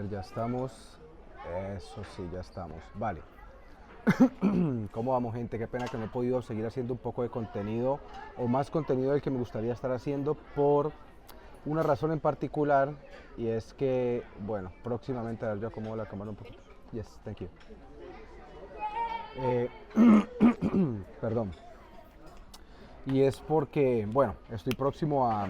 ver, ya estamos. Eso sí, ya estamos. Vale. ¿Cómo vamos, gente? Qué pena que no he podido seguir haciendo un poco de contenido o más contenido del que me gustaría estar haciendo por una razón en particular, y es que, bueno, próximamente, a ver, yo acomodo la cámara un poquito. Yes, thank you. Eh, Perdón. Y es porque, bueno, estoy próximo a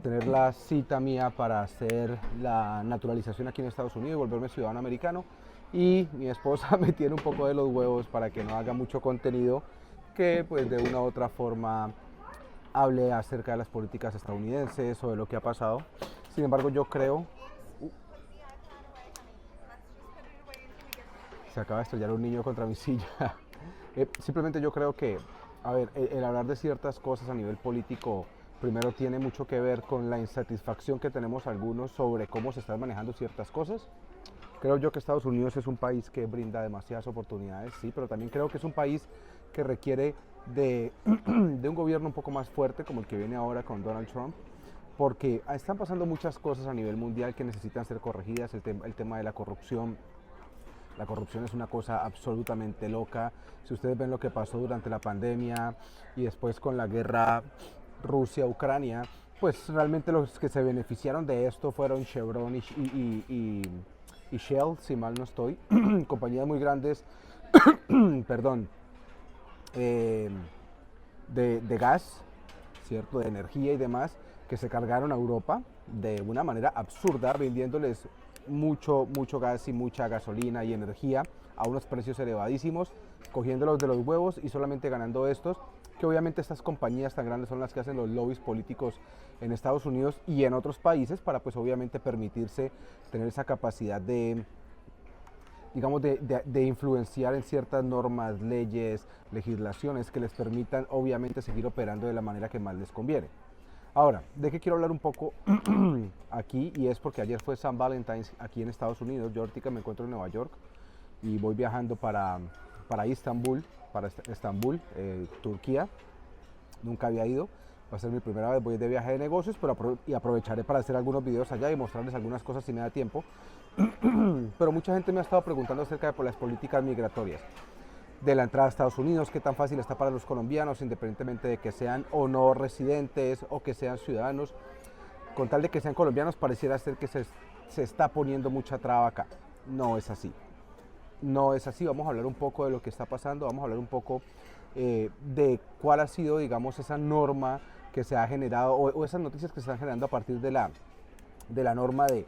tener la cita mía para hacer la naturalización aquí en Estados Unidos y volverme ciudadano americano. Y mi esposa me tiene un poco de los huevos para que no haga mucho contenido que pues de una u otra forma hable acerca de las políticas estadounidenses o de lo que ha pasado. Sin embargo, yo creo... Se acaba de estrellar un niño contra mi silla. Simplemente yo creo que, a ver, el hablar de ciertas cosas a nivel político, primero tiene mucho que ver con la insatisfacción que tenemos algunos sobre cómo se están manejando ciertas cosas. Creo yo que Estados Unidos es un país que brinda demasiadas oportunidades, sí, pero también creo que es un país que requiere de un gobierno un poco más fuerte como el que viene ahora con Donald Trump, porque están pasando muchas cosas a nivel mundial que necesitan ser corregidas, el tema de la corrupción. La corrupción es una cosa absolutamente loca. Si ustedes ven lo que pasó durante la pandemia y después con la guerra Rusia-Ucrania, pues realmente los que se beneficiaron de esto fueron Chevron y Shell, si mal no estoy, compañías muy grandes, perdón, eh, de gas, ¿cierto? De energía y demás, que se cargaron a Europa de una manera absurda, vendiéndoles mucho gas y mucha gasolina y energía a unos precios elevadísimos, cogiéndolos de los huevos y solamente ganando estos, que obviamente estas compañías tan grandes son las que hacen los lobbies políticos en Estados Unidos y en otros países para pues obviamente permitirse tener esa capacidad de, digamos, de influenciar en ciertas normas, leyes, legislaciones que les permitan obviamente seguir operando de la manera que más les conviene. Ahora, ¿de qué quiero hablar un poco aquí? Y es porque ayer fue San Valentín aquí en Estados Unidos. Yo ahorita me encuentro en Nueva York y voy viajando para Estambul, Turquía. Nunca había ido, va a ser mi primera vez, voy de viaje de negocios, pero aprovecharé para hacer algunos videos allá y mostrarles algunas cosas si me da tiempo. Pero mucha gente me ha estado preguntando acerca de las políticas migratorias, de la entrada a Estados Unidos, qué tan fácil está para los colombianos, independientemente de que sean o no residentes o que sean ciudadanos. Con tal de que sean colombianos, pareciera ser que se está poniendo mucha traba acá. No es así. No es así. Vamos a hablar un poco de lo que está pasando, vamos a hablar un poco de cuál ha sido, digamos, esa norma que se ha generado o esas noticias que se están generando a partir de la norma de,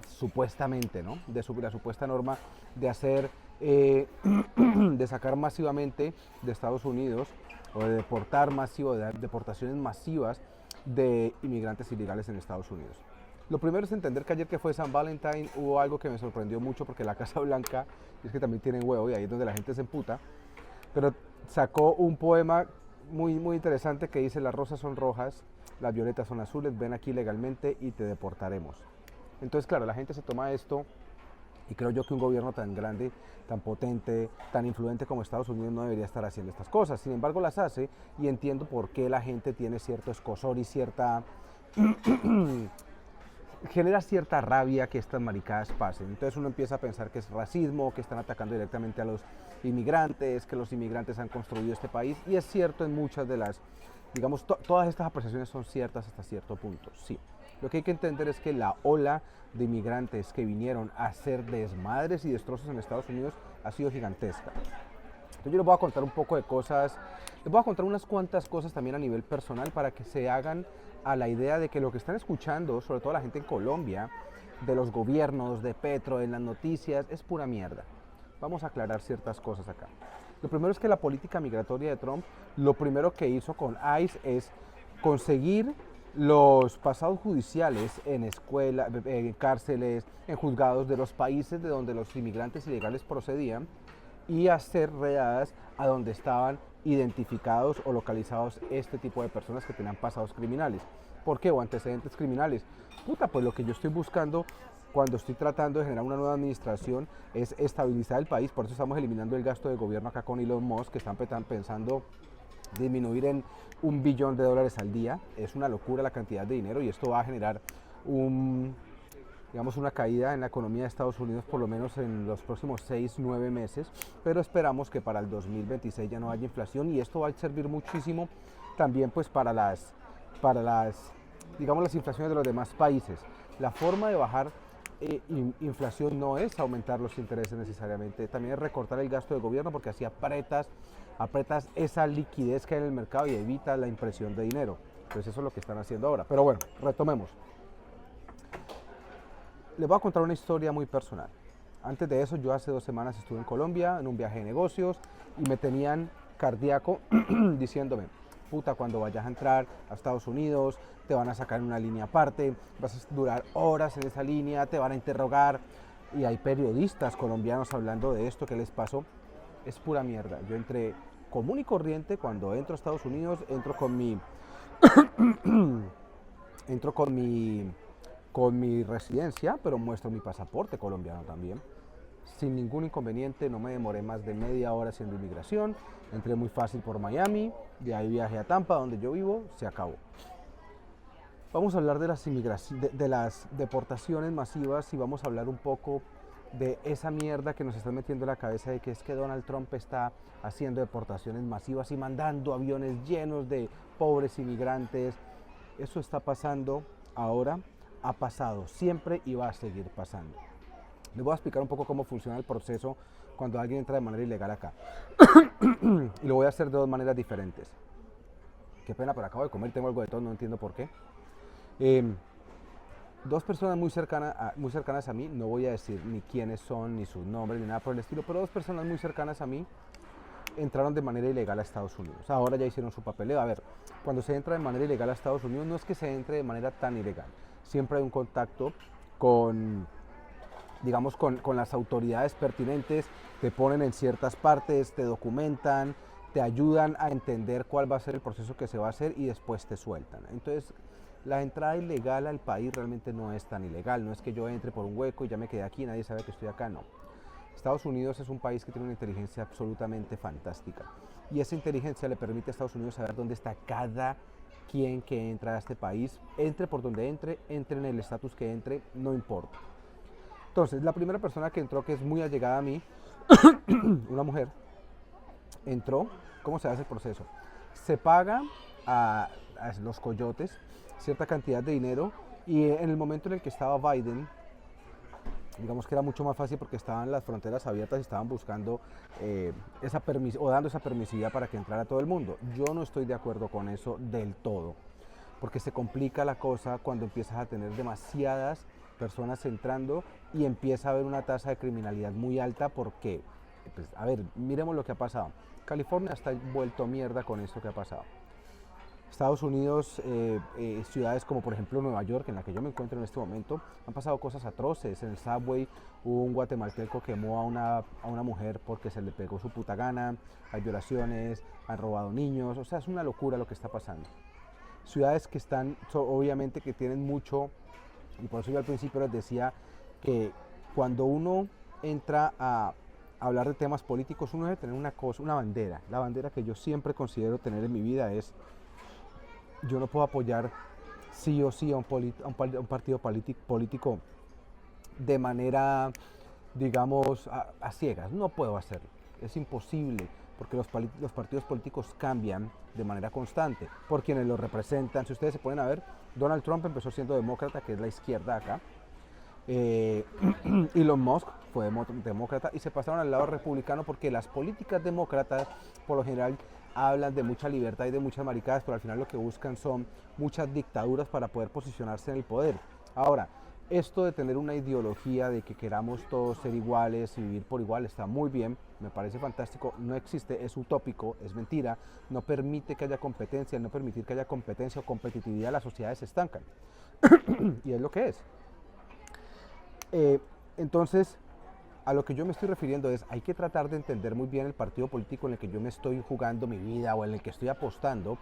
supuestamente, ¿no? La supuesta norma de hacer, de sacar masivamente de Estados Unidos o de deportar masivo, de deportaciones masivas de inmigrantes ilegales en Estados Unidos. Lo primero es entender que ayer que fue San Valentín hubo algo que me sorprendió mucho porque la Casa Blanca, es que también tienen huevo y ahí es donde la gente se emputa, pero sacó un poema muy interesante que dice: las rosas son rojas, las violetas son azules, ven aquí legalmente y te deportaremos. Entonces, claro, la gente se toma esto y creo yo que un gobierno tan grande, tan potente, tan influyente como Estados Unidos no debería estar haciendo estas cosas. Sin embargo, las hace y entiendo por qué la gente tiene cierto escozor y cierta... genera cierta rabia que estas maricadas pasen. Entonces uno empieza a pensar que es racismo, que están atacando directamente a los inmigrantes, que los inmigrantes han construido este país. Y es cierto en muchas de las, digamos, todas estas apreciaciones son ciertas hasta cierto punto, sí. Lo que hay que entender es que la ola de inmigrantes que vinieron a hacer desmadres y destrozos en Estados Unidos ha sido gigantesca. Entonces yo les voy a contar un poco de cosas, les voy a contar unas cuantas cosas también a nivel personal para que se hagan a la idea de que lo que están escuchando, sobre todo la gente en Colombia, de los gobiernos, de Petro, en las noticias, es pura mierda. Vamos a aclarar ciertas cosas acá. Lo primero es que la política migratoria de Trump, lo primero que hizo con ICE es conseguir los pasados judiciales en escuelas, en cárceles, en juzgados de los países de donde los inmigrantes ilegales procedían y hacer redadas a donde estaban identificados o localizados este tipo de personas que tenían pasados criminales. ¿Por qué? O antecedentes criminales. Puta, pues lo que yo estoy buscando cuando estoy tratando de generar una nueva administración es estabilizar el país. Por eso estamos eliminando el gasto de gobierno acá con Elon Musk, que están pensando disminuir en $1 billón al día. Es una locura la cantidad de dinero y esto va a generar un digamos, una caída en la economía de Estados Unidos por lo menos en los próximos 6, 9 meses, pero esperamos que para el 2026 ya no haya inflación y esto va a servir muchísimo también pues para las, digamos, las inflaciones de los demás países. La forma de bajar inflación no es aumentar los intereses necesariamente, también es recortar el gasto del gobierno porque así apretas esa liquidez que hay en el mercado y evitas la impresión de dinero. Pues eso es lo que están haciendo ahora. Pero bueno, retomemos. Les voy a contar una historia muy personal. Antes de eso, yo hace 2 semanas estuve en Colombia en un viaje de negocios y me tenían cardíaco diciéndome, puta, cuando vayas a entrar a Estados Unidos, te van a sacar en una línea aparte, vas a durar horas en esa línea, te van a interrogar. Y hay periodistas colombianos hablando de esto, ¿qué les pasó? Es pura mierda. Yo entré común y corriente, cuando entro a Estados Unidos, entro con mi residencia, pero muestro mi pasaporte colombiano también. Sin ningún inconveniente, no me demoré más de media hora haciendo inmigración, entré muy fácil por Miami, de ahí viajé a Tampa, donde yo vivo, se acabó. Vamos a hablar de las deportaciones masivas y vamos a hablar un poco de esa mierda que nos está metiendo en la cabeza de que es que Donald Trump está haciendo deportaciones masivas y mandando aviones llenos de pobres inmigrantes. Eso está pasando ahora, ha pasado siempre y va a seguir pasando. Les voy a explicar un poco cómo funciona el proceso cuando alguien entra de manera ilegal acá. Y lo voy a hacer de dos maneras diferentes. Qué pena, pero acabo de comer, tengo algo de todo, no entiendo por qué. Dos personas muy cercanas a mí, no voy a decir ni quiénes son, ni sus nombres, ni nada por el estilo, pero dos personas muy cercanas a mí entraron de manera ilegal a Estados Unidos. Ahora ya hicieron su papeleo. A ver, cuando se entra de manera ilegal a Estados Unidos, no es que se entre de manera tan ilegal. Siempre hay un contacto con, digamos, con las autoridades pertinentes, te ponen en ciertas partes, te documentan, te ayudan a entender cuál va a ser el proceso que se va a hacer y después te sueltan. Entonces, la entrada ilegal al país realmente no es tan ilegal, no es que yo entre por un hueco y ya me quedé aquí, nadie sabe que estoy acá, no. Estados Unidos es un país que tiene una inteligencia absolutamente fantástica y esa inteligencia le permite a Estados Unidos saber dónde está cada quien que entra a este país, entre por donde entre en el estatus que entre, no importa. Entonces, la primera persona que entró, que es muy allegada a mí, una mujer, entró. ¿Cómo se hace el proceso? Se paga a los coyotes cierta cantidad de dinero y en el momento en el que estaba Biden, digamos que era mucho más fácil porque estaban las fronteras abiertas y estaban buscando dando esa permisividad para que entrara todo el mundo. Yo no estoy de acuerdo con eso del todo, porque se complica la cosa cuando empiezas a tener demasiadas personas entrando y empieza a haber una tasa de criminalidad muy alta porque, pues, a ver, miremos lo que ha pasado. California está vuelto mierda con esto que ha pasado. Estados Unidos, ciudades como por ejemplo Nueva York, en la que yo me encuentro en este momento, han pasado cosas atroces. En el subway hubo un guatemalteco que quemó a una mujer porque se le pegó su puta gana, hay violaciones, han robado niños, o sea, es una locura lo que está pasando. Ciudades que están, obviamente que tienen mucho, y por eso yo al principio les decía que cuando uno entra a hablar de temas políticos, uno debe tener una cosa, una bandera. La bandera que yo siempre considero tener en mi vida es: yo no puedo apoyar sí o sí a un partido político de manera, digamos, a ciegas. No puedo hacerlo. Es imposible, porque los partidos políticos cambian de manera constante por quienes los representan. Si ustedes se ponen a ver, Donald Trump empezó siendo demócrata, que es la izquierda acá. Elon Musk fue demócrata y se pasaron al lado republicano porque las políticas demócratas por lo general hablan de mucha libertad y de muchas maricadas, pero al final lo que buscan son muchas dictaduras para poder posicionarse en el poder. Ahora, esto de tener una ideología de que queramos todos ser iguales y vivir por igual está muy bien, me parece fantástico, no existe, es utópico, es mentira, no permite que haya competencia, al no permitir que haya competencia o competitividad las sociedades se estancan. Y es lo que es. Entonces, a lo que yo me estoy refiriendo es, hay que tratar de entender muy bien el partido político en el que yo me estoy jugando mi vida o en el que estoy apostando,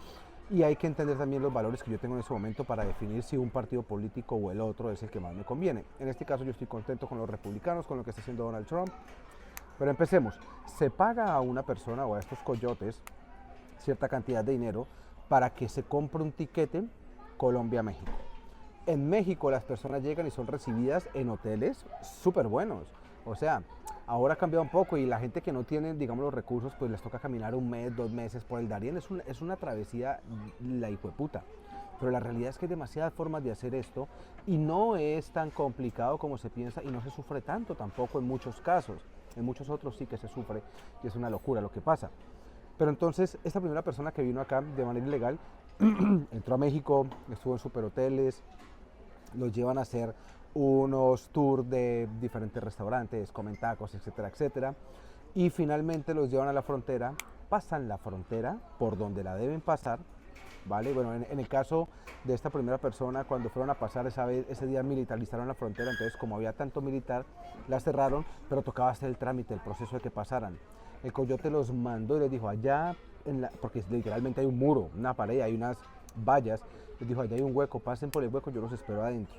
y hay que entender también los valores que yo tengo en ese momento para definir si un partido político o el otro es el que más me conviene. En este caso yo estoy contento con los republicanos, con lo que está haciendo Donald Trump, pero empecemos. Se paga a una persona o a estos coyotes cierta cantidad de dinero para que se compre un tiquete Colombia-México. En México las personas llegan y son recibidas en hoteles súper buenos. O sea, ahora ha cambiado un poco y la gente que no tiene, digamos, los recursos, pues les toca caminar un mes, 2 meses por el Darién. Es una travesía la hijueputa. Pero la realidad es que hay demasiadas formas de hacer esto y no es tan complicado como se piensa y no se sufre tanto tampoco en muchos casos. En muchos otros sí que se sufre y es una locura lo que pasa. Pero entonces, esta primera persona que vino acá de manera ilegal entró a México, estuvo en superhoteles, los llevan a hacer unos tours de diferentes restaurantes, comen tacos, etcétera, etcétera. Y finalmente los llevan a la frontera, pasan la frontera por donde la deben pasar, ¿vale? Bueno, en el caso de esta primera persona, cuando fueron a pasar ese día militarizaron la frontera, entonces como había tanto militar, la cerraron, pero tocaba hacer el trámite, el proceso de que pasaran. El coyote los mandó y les dijo, allá, porque literalmente hay un muro, una pared, hay unas vallas, les dijo, allá hay un hueco, pasen por el hueco, yo los espero adentro.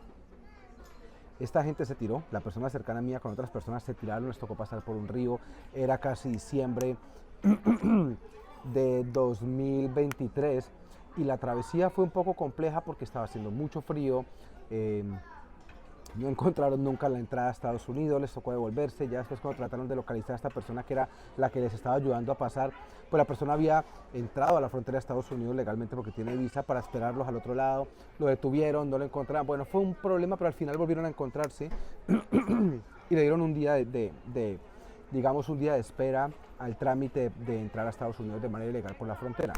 Esta gente se tiró, la persona cercana mía con otras personas se tiraron, les tocó pasar por un río, era casi diciembre de 2023 y la travesía fue un poco compleja porque estaba haciendo mucho frío, no encontraron nunca la entrada a Estados Unidos, les tocó devolverse, ya después cuando trataron de localizar a esta persona que era la que les estaba ayudando a pasar, pues la persona había entrado a la frontera de Estados Unidos legalmente porque tiene visa para esperarlos al otro lado, lo detuvieron, no lo encontraron, bueno, fue un problema, pero al final volvieron a encontrarse y le dieron un día digamos, un día de espera al trámite de entrar a Estados Unidos de manera ilegal por la frontera.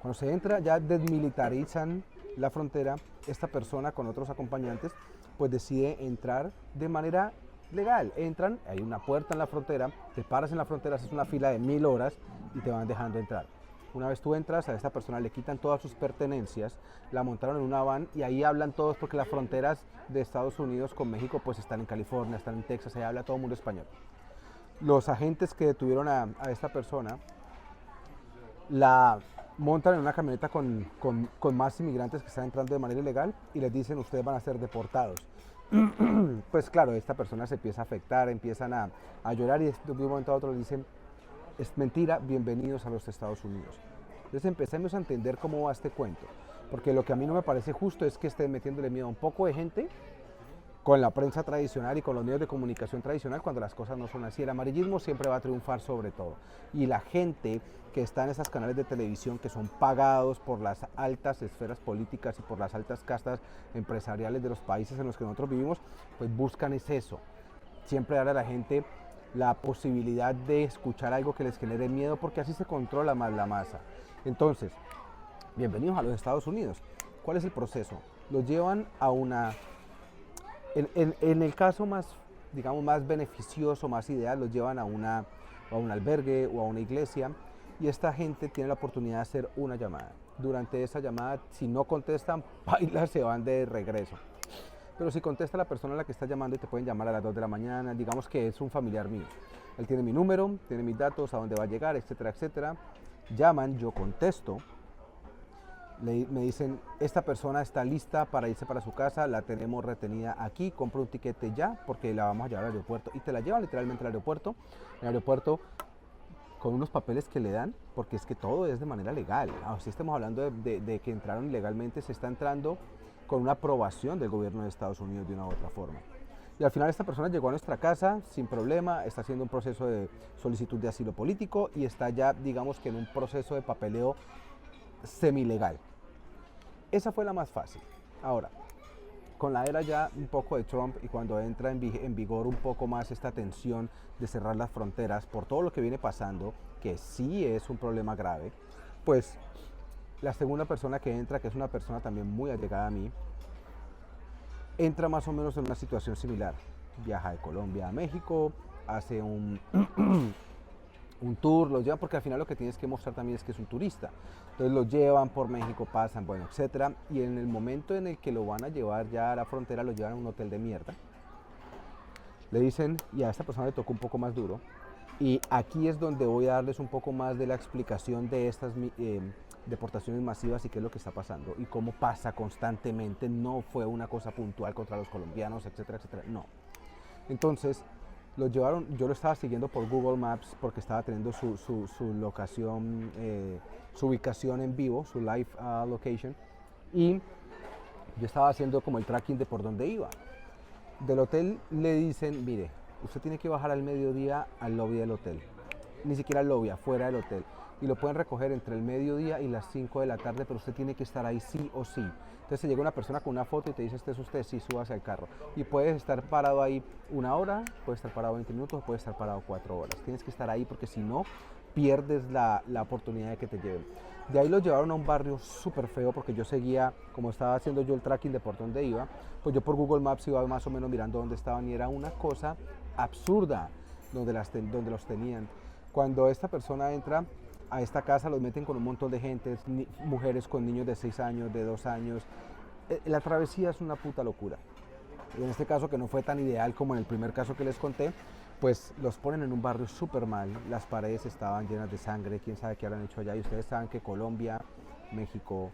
Cuando se entra, ya desmilitarizan la frontera, esta persona con otros acompañantes pues decide entrar de manera legal. Entran, hay una puerta en la frontera, te paras en la frontera, haces una fila de 1000 horas y te van dejando entrar. Una vez tú entras, a esta persona le quitan todas sus pertenencias, la montaron en una van y ahí hablan todos porque las fronteras de Estados Unidos con México pues están en California, están en Texas, ahí habla todo el mundo español. Los agentes que detuvieron a esta persona la montan en una camioneta con más inmigrantes que están entrando de manera ilegal y les dicen ustedes van a ser deportados. Pues claro, esta persona se empieza a afectar, empiezan a llorar y de un momento a otro le dicen es mentira, bienvenidos a los Estados Unidos. Entonces empecemos a entender cómo va este cuento, porque lo que a mí no me parece justo es que estén metiéndole miedo a un poco de gente con la prensa tradicional y con los medios de comunicación tradicional cuando las cosas no son así. El amarillismo siempre va a triunfar sobre todo. Y la gente que está en esos canales de televisión que son pagados por las altas esferas políticas y por las altas castas empresariales de los países en los que nosotros vivimos, pues buscan es eso. Siempre dar a la gente la posibilidad de escuchar algo que les genere miedo porque así se controla más la masa. Entonces, bienvenidos a los Estados Unidos. ¿Cuál es el proceso? Los llevan a una... En el caso más, digamos, más beneficioso, más ideal, los llevan a un albergue o a una iglesia y esta gente tiene la oportunidad de hacer una llamada. Durante esa llamada, si no contestan, bailas, se van de regreso. Pero si contesta la persona a la que está llamando y te pueden llamar a las 2 de la mañana, digamos que es un familiar mío. Él tiene mi número, tiene mis datos, a dónde va a llegar, etcétera, etcétera. Llaman, yo contesto. Me dicen, esta persona está lista para irse para su casa, la tenemos retenida aquí, compra un tiquete ya porque la vamos a llevar al aeropuerto y te la llevan literalmente al aeropuerto. En el aeropuerto con unos papeles que le dan, porque es que todo es de manera legal. Si estamos hablando de que entraron ilegalmente, se está entrando con una aprobación del gobierno de Estados Unidos de una u otra forma. Y al final esta persona llegó a nuestra casa sin problema, está haciendo un proceso de solicitud de asilo político y está ya, digamos que en un proceso de papeleo semilegal. Esa fue la más fácil. Ahora, con la era ya un poco de Trump y cuando entra en vigor un poco más esta tensión de cerrar las fronteras por todo lo que viene pasando, que sí es un problema grave, pues la segunda persona que entra, que es una persona también muy allegada a mí, entra más o menos en una situación similar. Viaja de Colombia a México, hace un tour, los llevan porque al final lo que tienes que mostrar también es que es un turista. Entonces los llevan por México, pasan, bueno, etcétera. Y en el momento en el que lo van a llevar ya a la frontera, lo llevan a un hotel de mierda. Le dicen, y a esta persona le tocó un poco más duro. Y aquí es donde voy a darles un poco más de la explicación de estas deportaciones masivas y qué es lo que está pasando y cómo pasa constantemente. No fue una cosa puntual contra los colombianos, etcétera, etcétera. No. Entonces, los llevaron, yo lo estaba siguiendo por Google Maps porque estaba teniendo su locación, su ubicación en vivo, su live location, y Yo estaba haciendo como el tracking de por dónde iba. Del hotel le dicen, mire, usted tiene que bajar al mediodía al lobby del hotel. Ni siquiera al lobby, afuera del hotel. Y lo pueden recoger entre el mediodía y las 5 de la tarde, pero usted tiene que estar ahí sí o sí. Entonces se llega una persona con una foto y te dice, este es usted, sí, súbase al carro. Y puedes estar parado ahí 1 hora, puedes estar parado 20 minutos, puedes estar parado 4 horas. Tienes que estar ahí porque si no, pierdes la oportunidad de que te lleven. De ahí los llevaron a un barrio súper feo porque yo seguía, como estaba haciendo yo el tracking de por dónde iba, pues yo por Google Maps iba más o menos mirando dónde estaban y era una cosa absurda donde los tenían. Cuando esta persona entra a esta casa, los meten con un montón de gente, mujeres con niños de 6 años, de 2 años. La travesía es una puta locura. Y en este caso, que no fue tan ideal como en el primer caso que les conté, pues los ponen en un barrio súper mal, las paredes estaban llenas de sangre, quién sabe qué habrán hecho allá, y ustedes saben que Colombia, México,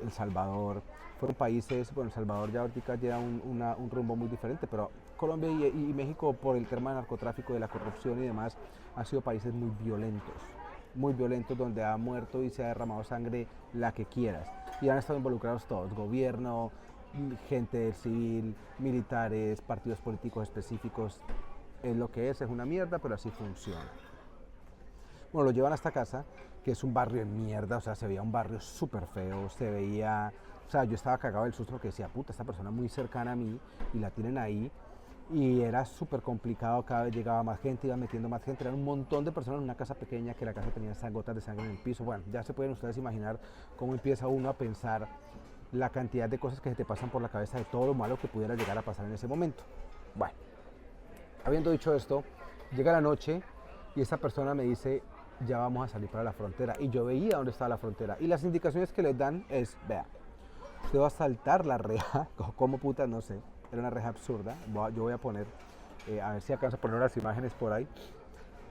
El Salvador, fueron países, bueno, El Salvador ya ahorita lleva un rumbo muy diferente, pero Colombia y México por el tema del narcotráfico, de la corrupción y demás, han sido países muy violentos donde ha muerto y se ha derramado sangre la que quieras, y han estado involucrados todos, gobierno, gente del civil, militares, partidos políticos específicos. Es lo que es una mierda, pero así funciona. Bueno, lo llevan a esta casa, que es un barrio de mierda, o sea, se veía un barrio súper feo, se veía, o sea, yo estaba cagado del susto porque decía, puta, esta persona muy cercana a mí y la tienen ahí, y era súper complicado, cada vez llegaba más gente, iba metiendo más gente, eran un montón de personas en una casa pequeña, que la casa tenía esas gotas de sangre en el piso. Bueno, ya se pueden ustedes imaginar cómo empieza uno a pensar la cantidad de cosas que se te pasan por la cabeza de todo lo malo que pudiera llegar a pasar en ese momento. Bueno, habiendo dicho esto, llega la noche y esta persona me dice, ya vamos a salir para la frontera. Y yo veía dónde estaba la frontera. Y las indicaciones que les dan es, vea, usted va a saltar la reja, como puta, no sé, era una reja absurda. Yo voy a poner, a ver si alcanzo a poner unas imágenes por ahí.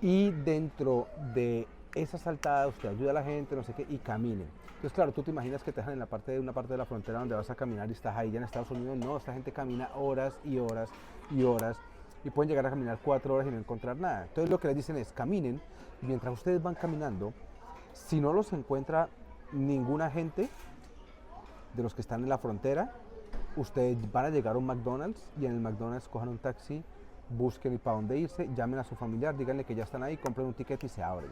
Y dentro de esa saltada usted ayuda a la gente, no sé qué, y caminen. Entonces, claro, tú te imaginas que te dejan en una parte de la frontera donde vas a caminar y estás ahí ya en Estados Unidos. No, esta gente camina horas y horas y horas y pueden llegar a caminar 4 horas y no encontrar nada. Entonces lo que les dicen es caminen, y mientras ustedes van caminando, si no los encuentra ninguna gente de los que están en la frontera, ustedes van a llegar a un McDonald's y en el McDonald's cojan un taxi, busquen para dónde irse, llamen a su familiar, díganle que ya están ahí, compren un ticket y se abren.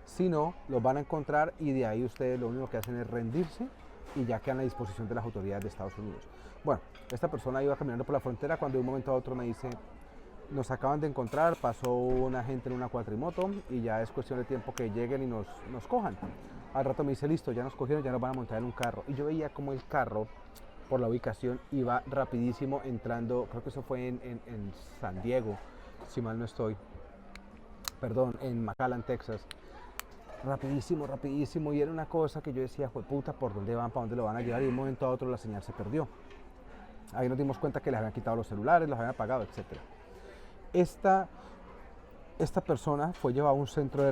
Si no, los van a encontrar y de ahí ustedes lo único que hacen es rendirse y ya quedan a disposición de las autoridades de Estados Unidos. Bueno, esta persona iba caminando por la frontera cuando de un momento a otro me dice, nos acaban de encontrar, pasó una gente en una cuatrimoto y ya es cuestión de tiempo que lleguen y nos cojan. Al rato me dice, listo, ya nos cogieron, ya nos van a montar en un carro. Y yo veía como el carro, por la ubicación, iba rapidísimo entrando, creo que eso fue en San Diego, si mal no estoy, perdón, en McAllen, Texas. Rapidísimo, rapidísimo, y era una cosa que yo decía, puta, ¿por dónde van? ¿Para dónde lo van a llevar? Y de un momento a otro la señal se perdió. Ahí nos dimos cuenta que les habían quitado los celulares, los habían apagado, etc. Esta persona fue llevada a un centro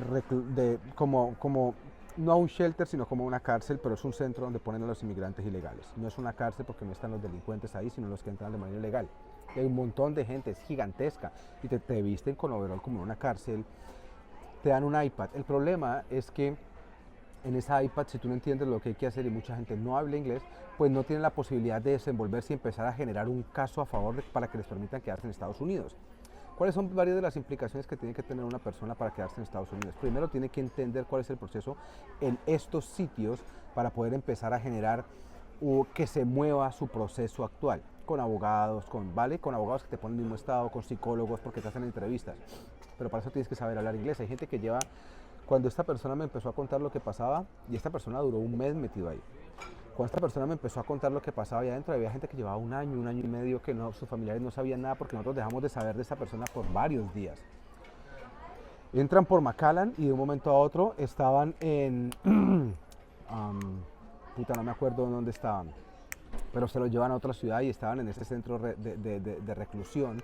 como no a un shelter, sino como a una cárcel, pero es un centro donde ponen a los inmigrantes ilegales. No es una cárcel porque no están los delincuentes ahí, sino los que entran de manera ilegal. Y hay un montón de gente, es gigantesca, y te visten con overol como en una cárcel, te dan un iPad. El problema es que en esa iPad, si tú no entiendes lo que hay que hacer y mucha gente no habla inglés, pues no tienen la posibilidad de desenvolverse y empezar a generar un caso a favor para que les permitan quedarse en Estados Unidos. ¿Cuáles son varias de las implicaciones que tiene que tener una persona para quedarse en Estados Unidos? Primero, tiene que entender cuál es el proceso en estos sitios para poder empezar a generar que se mueva su proceso actual, con abogados, con abogados que te ponen en el mismo estado, con psicólogos, porque te hacen entrevistas. Pero para eso tienes que saber hablar inglés. Hay gente que lleva, cuando esta persona me empezó a contar lo que pasaba, y esta persona duró un mes metido ahí. Cuando esta persona me empezó a contar lo que pasaba allá adentro, había gente que llevaba un año y medio que no, sus familiares no sabían nada porque nosotros dejamos de saber de esta persona por varios días. Entran por McAllen y de un momento a otro estaban en... puta, no me acuerdo dónde estaban, pero se los llevan a otra ciudad y estaban en ese centro de reclusión.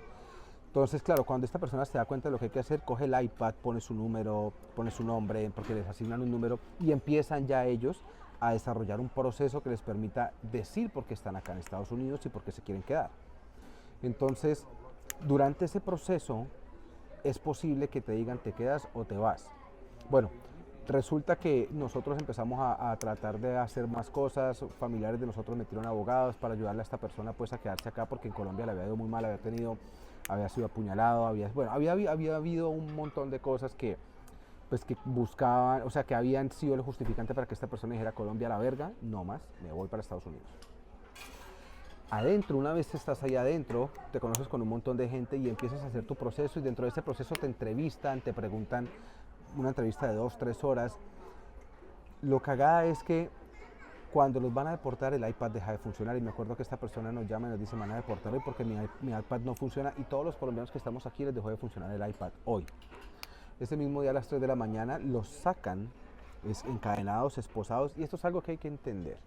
Entonces, claro, cuando esta persona se da cuenta de lo que hay que hacer, coge el iPad, pone su número, pone su nombre, porque les asignan un número, y empiezan ya ellos a desarrollar un proceso que les permita decir por qué están acá en Estados Unidos y por qué se quieren quedar. Entonces, durante ese proceso, es posible que te digan te quedas o te vas. Bueno, Resulta que nosotros empezamos a tratar de hacer más cosas, familiares de nosotros metieron abogados para ayudarle a esta persona pues a quedarse acá porque en Colombia le había ido muy mal, había sido apuñalado, había habido un montón de cosas que pues que buscaban, o sea que habían sido el justificante para que esta persona dijera Colombia a la verga, no más, me voy para Estados Unidos. Adentro, una vez estás ahí adentro, te conoces con un montón de gente y empiezas a hacer tu proceso y dentro de ese proceso te entrevistan, te preguntan una entrevista de 2, 3 horas. Lo cagada es que cuando los van a deportar el iPad deja de funcionar y me acuerdo que esta persona nos llama y nos dice van a deportarlo porque mi iPad no funciona y todos los colombianos que estamos aquí les dejó de funcionar el iPad hoy. Ese mismo día a las 3 de la mañana los sacan encadenados, esposados y esto es algo que hay que entender.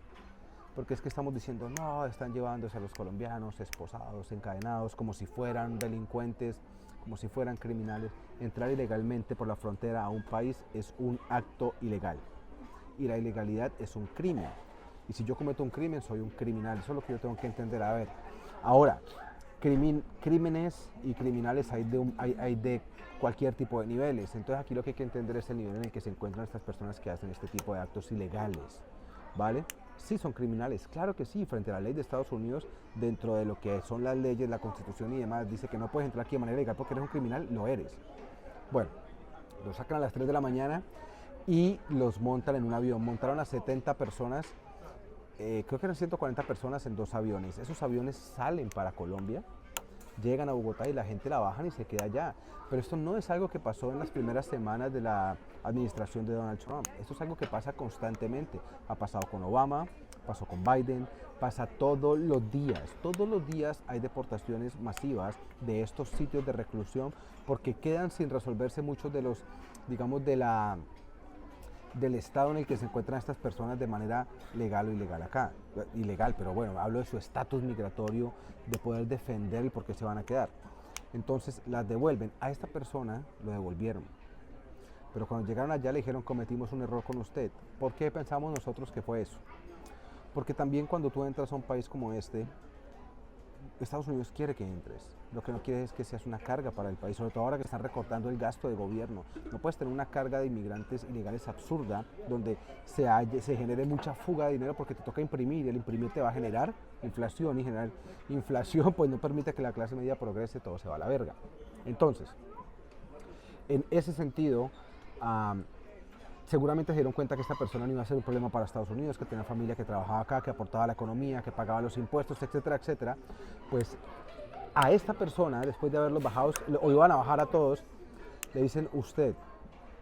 Porque es que estamos diciendo, no, están llevándose a los colombianos esposados, encadenados, como si fueran delincuentes, como si fueran criminales. Entrar ilegalmente por la frontera a un país es un acto ilegal. Y la ilegalidad es un crimen. Y si yo cometo un crimen, soy un criminal. Eso es lo que yo tengo que entender. A ver, ahora, crímenes y criminales hay de cualquier tipo de niveles. Entonces aquí lo que hay que entender es el nivel en el que se encuentran estas personas que hacen este tipo de actos ilegales. ¿Vale? Sí son criminales, claro que sí, frente a la ley de Estados Unidos, dentro de lo que son las leyes, la Constitución y demás, dice que no puedes entrar aquí de manera ilegal porque eres un criminal, lo eres. Bueno, los sacan a las 3 de la mañana y los montan en un avión, montaron a 70 personas, creo que eran 140 personas en 2 aviones, esos aviones salen para Colombia, llegan a Bogotá y la gente la bajan y se queda allá. Pero esto no es algo que pasó en las primeras semanas de la administración de Donald Trump. Esto es algo que pasa constantemente. Ha pasado con Obama, pasó con Biden, pasa todos los días. Todos los días hay deportaciones masivas de estos sitios de reclusión porque quedan sin resolverse muchos de los, digamos, del estado en el que se encuentran estas personas de manera legal o ilegal acá. Ilegal, pero bueno, hablo de su estatus migratorio, de poder defender el por qué se van a quedar. Entonces las devuelven. A esta persona lo devolvieron. Pero cuando llegaron allá le dijeron cometimos un error con usted. ¿Por qué pensamos nosotros que fue eso? Porque también cuando tú entras a un país como este, Estados Unidos quiere que entres. Lo que no quiere es que seas una carga para el país, sobre todo ahora que están recortando el gasto de gobierno. No puedes tener una carga de inmigrantes ilegales absurda donde se genere mucha fuga de dinero porque te toca imprimir y el imprimir te va a generar inflación y generar inflación pues no permite que la clase media progrese, todo se va a la verga. Entonces, en ese sentido, seguramente se dieron cuenta que esta persona no iba a ser un problema para Estados Unidos, que tenía familia que trabajaba acá, que aportaba a la economía, que pagaba los impuestos, etcétera, etcétera. Pues a esta persona, después de haberlos bajado, o iban a bajar a todos, le dicen, usted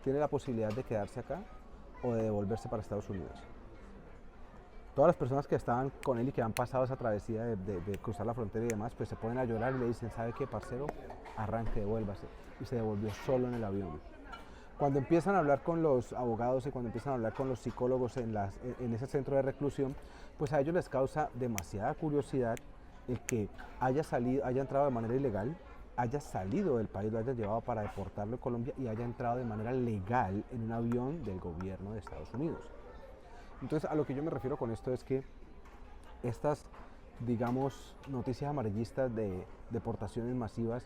tiene la posibilidad de quedarse acá o de devolverse para Estados Unidos. Todas las personas que estaban con él y que han pasado esa travesía de cruzar la frontera y demás, pues se ponen a llorar y le dicen, ¿sabe qué, parcero? Arranque, devuélvase. Y se devolvió solo en el avión. Cuando empiezan a hablar con los abogados y cuando empiezan a hablar con los psicólogos en ese centro de reclusión, pues a ellos les causa demasiada curiosidad el que haya entrado de manera ilegal, haya salido del país, lo haya llevado para deportarlo a Colombia y haya entrado de manera legal en un avión del gobierno de Estados Unidos. Entonces, a lo que yo me refiero con esto es que estas, digamos, noticias amarillistas de deportaciones masivas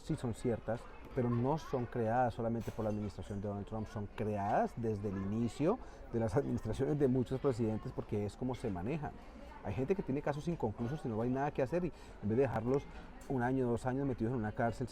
sí son ciertas, pero no son creadas solamente por la administración de Donald Trump, son creadas desde el inicio de las administraciones de muchos presidentes porque es como se maneja. Hay gente que tiene casos inconclusos y no hay nada que hacer y en vez de dejarlos 1 año, 2 años metidos en una cárcel,